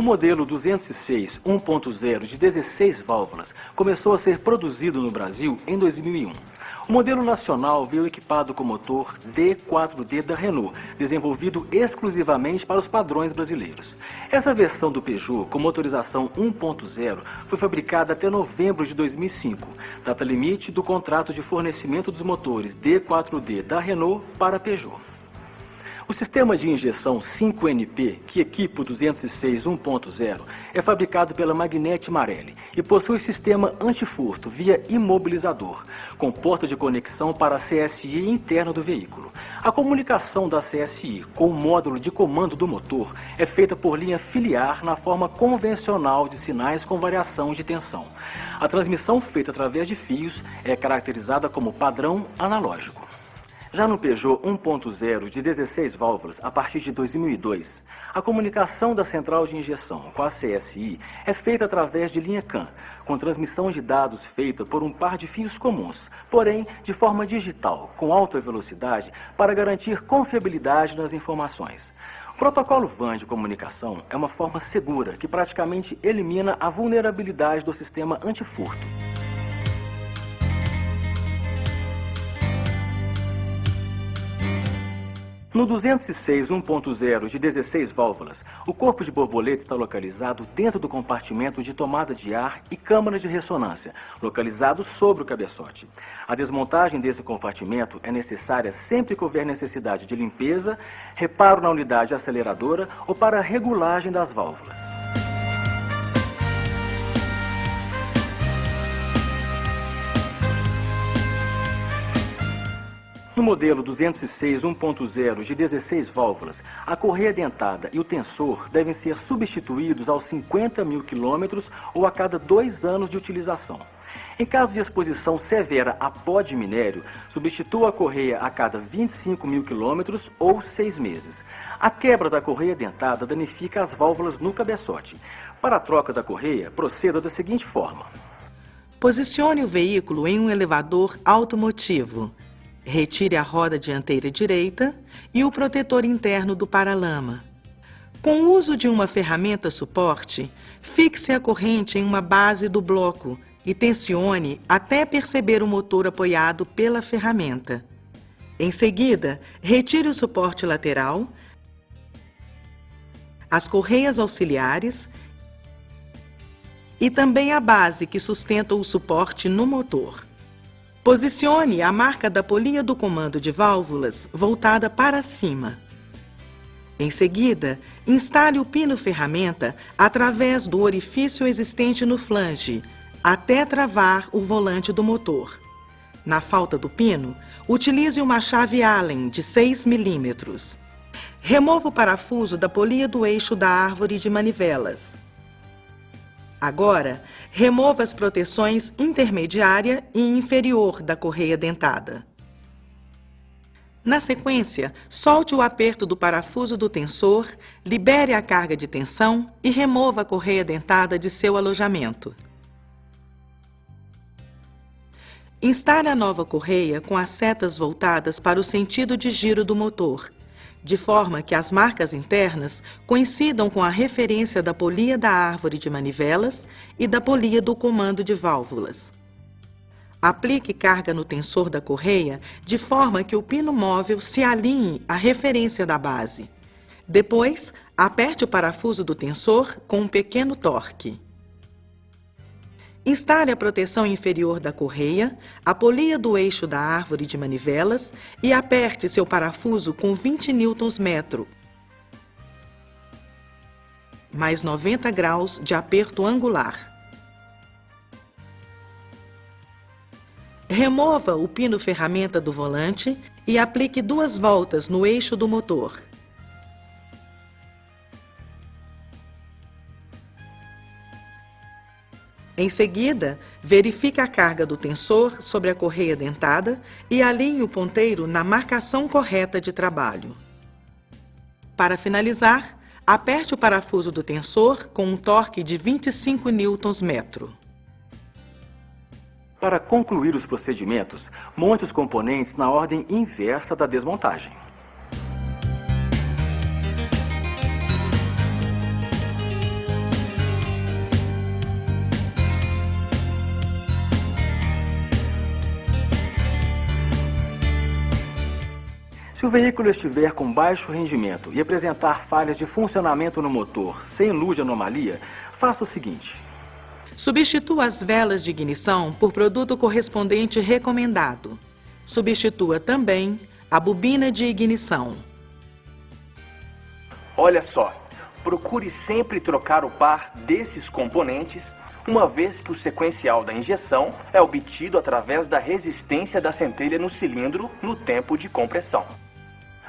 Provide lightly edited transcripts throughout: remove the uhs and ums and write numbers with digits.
O modelo 206 1.0 de 16 válvulas começou a ser produzido no Brasil em 2001. O modelo nacional veio equipado com motor D4D da Renault, desenvolvido exclusivamente para os padrões brasileiros. Essa versão do Peugeot, com motorização 1.0, foi fabricada até novembro de 2005, data limite do contrato de fornecimento dos motores D4D da Renault para a Peugeot. O sistema de injeção 5NP, que equipa o 206 1.0, é fabricado pela Magneti Marelli e possui sistema antifurto via imobilizador, com porta de conexão para a CSI interna do veículo. A comunicação da CSI com o módulo de comando do motor é feita por linha filiar na forma convencional de sinais com variação de tensão. A transmissão feita através de fios é caracterizada como padrão analógico. Já no Peugeot 1.0 de 16 válvulas, a partir de 2002, a comunicação da central de injeção com a CSI é feita através de linha CAN, com transmissão de dados feita por um par de fios comuns, porém de forma digital, com alta velocidade, para garantir confiabilidade nas informações. O protocolo WAN de comunicação é uma forma segura que praticamente elimina a vulnerabilidade do sistema antifurto. No 206 1.0 de 16 válvulas, o corpo de borboleta está localizado dentro do compartimento de tomada de ar e câmara de ressonância, localizado sobre o cabeçote. A desmontagem desse compartimento é necessária sempre que houver necessidade de limpeza, reparo na unidade aceleradora ou para a regulagem das válvulas. No modelo 206 1.0 de 16 válvulas, a correia dentada e o tensor devem ser substituídos aos 50 mil quilômetros ou a cada 2 anos de utilização. Em caso de exposição severa a pó de minério, substitua a correia a cada 25 mil quilômetros ou 6 meses. A quebra da correia dentada danifica as válvulas no cabeçote. Para a troca da correia, proceda da seguinte forma. Posicione o veículo em um elevador automotivo. Retire a roda dianteira direita e o protetor interno do paralama. Com o uso de uma ferramenta suporte, fixe a corrente em uma base do bloco e tensione até perceber o motor apoiado pela ferramenta. Em seguida, retire o suporte lateral, as correias auxiliares e também a base que sustenta o suporte no motor. Posicione a marca da polia do comando de válvulas voltada para cima. Em seguida, instale o pino ferramenta através do orifício existente no flange, até travar o volante do motor. Na falta do pino, utilize uma chave Allen de 6 milímetros. Remova o parafuso da polia do eixo da árvore de manivelas. Agora, remova as proteções intermediária e inferior da correia dentada. Na sequência, solte o aperto do parafuso do tensor, libere a carga de tensão e remova a correia dentada de seu alojamento. Instale a nova correia com as setas voltadas para o sentido de giro do motor, de forma que as marcas internas coincidam com a referência da polia da árvore de manivelas e da polia do comando de válvulas. Aplique carga no tensor da correia de forma que o pino móvel se alinhe à referência da base. Depois, aperte o parafuso do tensor com um pequeno torque. Instale a proteção inferior da correia, a polia do eixo da árvore de manivelas e aperte seu parafuso com 20 Nm, mais 90 graus de aperto angular. Remova o pino ferramenta do volante e aplique 2 voltas no eixo do motor. Em seguida, verifique a carga do tensor sobre a correia dentada e alinhe o ponteiro na marcação correta de trabalho. Para finalizar, aperte o parafuso do tensor com um torque de 25 Nm. Para concluir os procedimentos, monte os componentes na ordem inversa da desmontagem. Se o veículo estiver com baixo rendimento e apresentar falhas de funcionamento no motor sem luz de anomalia, faça o seguinte. Substitua as velas de ignição por produto correspondente recomendado. Substitua também a bobina de ignição. Olha só, procure sempre trocar o par desses componentes, uma vez que o sequencial da injeção é obtido através da resistência da centelha no cilindro no tempo de compressão.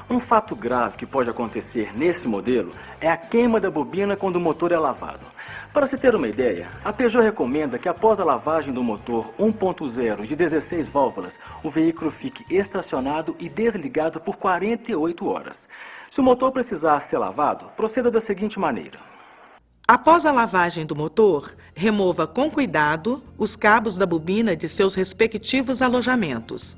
Um fato grave que pode acontecer nesse modelo é a queima da bobina quando o motor é lavado. Para se ter uma ideia, a Peugeot recomenda que após a lavagem do motor 1.0 de 16 válvulas, o veículo fique estacionado e desligado por 48 horas. Se o motor precisar ser lavado, proceda da seguinte maneira. Após a lavagem do motor, remova com cuidado os cabos da bobina de seus respectivos alojamentos.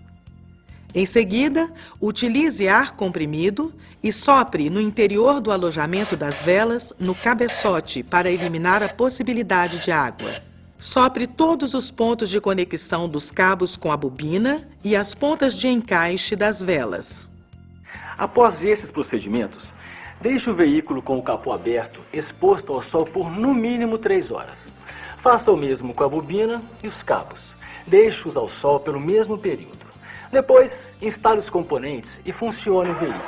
Em seguida, utilize ar comprimido e sopre no interior do alojamento das velas no cabeçote para eliminar a possibilidade de água. Sopre todos os pontos de conexão dos cabos com a bobina e as pontas de encaixe das velas. Após esses procedimentos, deixe o veículo com o capô aberto, exposto ao sol por no mínimo 3 horas. Faça o mesmo com a bobina e os cabos. Deixe-os ao sol pelo mesmo período. Depois, instale os componentes e funcione o veículo.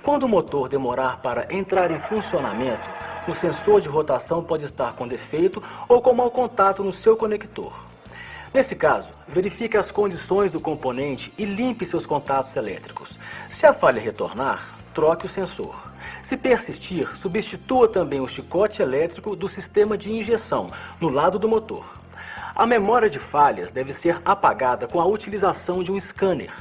Quando o motor demorar para entrar em funcionamento, o sensor de rotação pode estar com defeito ou com mau contato no seu conector. Nesse caso, verifique as condições do componente e limpe seus contatos elétricos. Se a falha retornar, troque o sensor. Se persistir, substitua também o chicote elétrico do sistema de injeção no lado do motor. A memória de falhas deve ser apagada com a utilização de um scanner.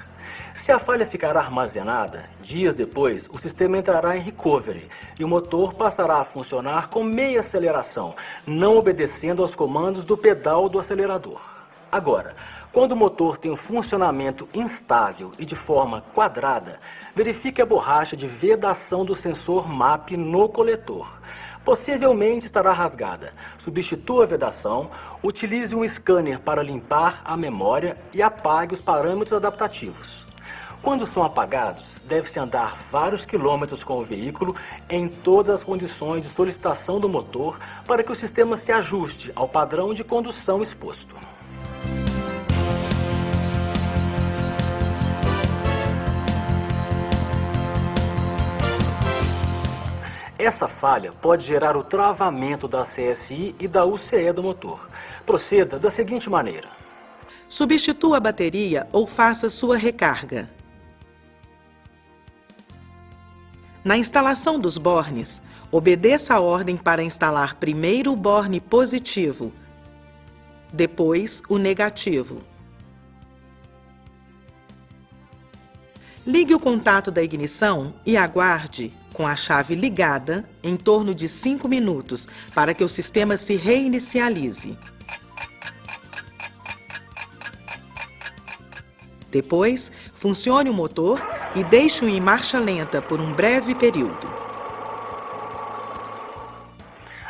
Se a falha ficar armazenada, dias depois o sistema entrará em recovery e o motor passará a funcionar com meia aceleração, não obedecendo aos comandos do pedal do acelerador. Agora, quando o motor tem um funcionamento instável e de forma quadrada, verifique a borracha de vedação do sensor MAP no coletor. Possivelmente estará rasgada. Substitua a vedação, utilize um scanner para limpar a memória e apague os parâmetros adaptativos. Quando são apagados, deve-se andar vários quilômetros com o veículo em todas as condições de solicitação do motor para que o sistema se ajuste ao padrão de condução exposto. Essa falha pode gerar o travamento da CSI e da UCE do motor. Proceda da seguinte maneira. Substitua a bateria ou faça sua recarga. Na instalação dos bornes, obedeça a ordem para instalar primeiro o borne positivo, depois o negativo. Ligue o contato da ignição e aguarde, com a chave ligada, em torno de 5 minutos, para que o sistema se reinicialize. Depois, funcione o motor e deixe-o em marcha lenta por um breve período.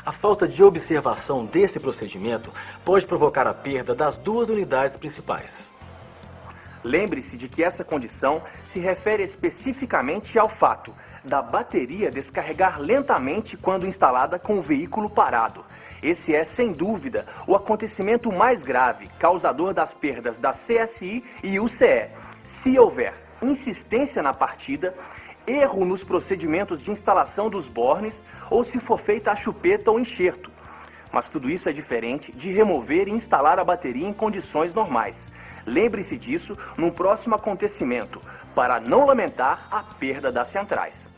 A falta de observação desse procedimento pode provocar a perda das 2 unidades principais. Lembre-se de que essa condição se refere especificamente ao fato da bateria descarregar lentamente quando instalada com o veículo parado. Esse é, sem dúvida, o acontecimento mais grave, causador das perdas da CSI e UCE. Se houver insistência na partida, erro nos procedimentos de instalação dos bornes ou se for feita a chupeta ou enxerto. Mas tudo isso é diferente de remover e instalar a bateria em condições normais. Lembre-se disso num próximo acontecimento, para não lamentar a perda das centrais.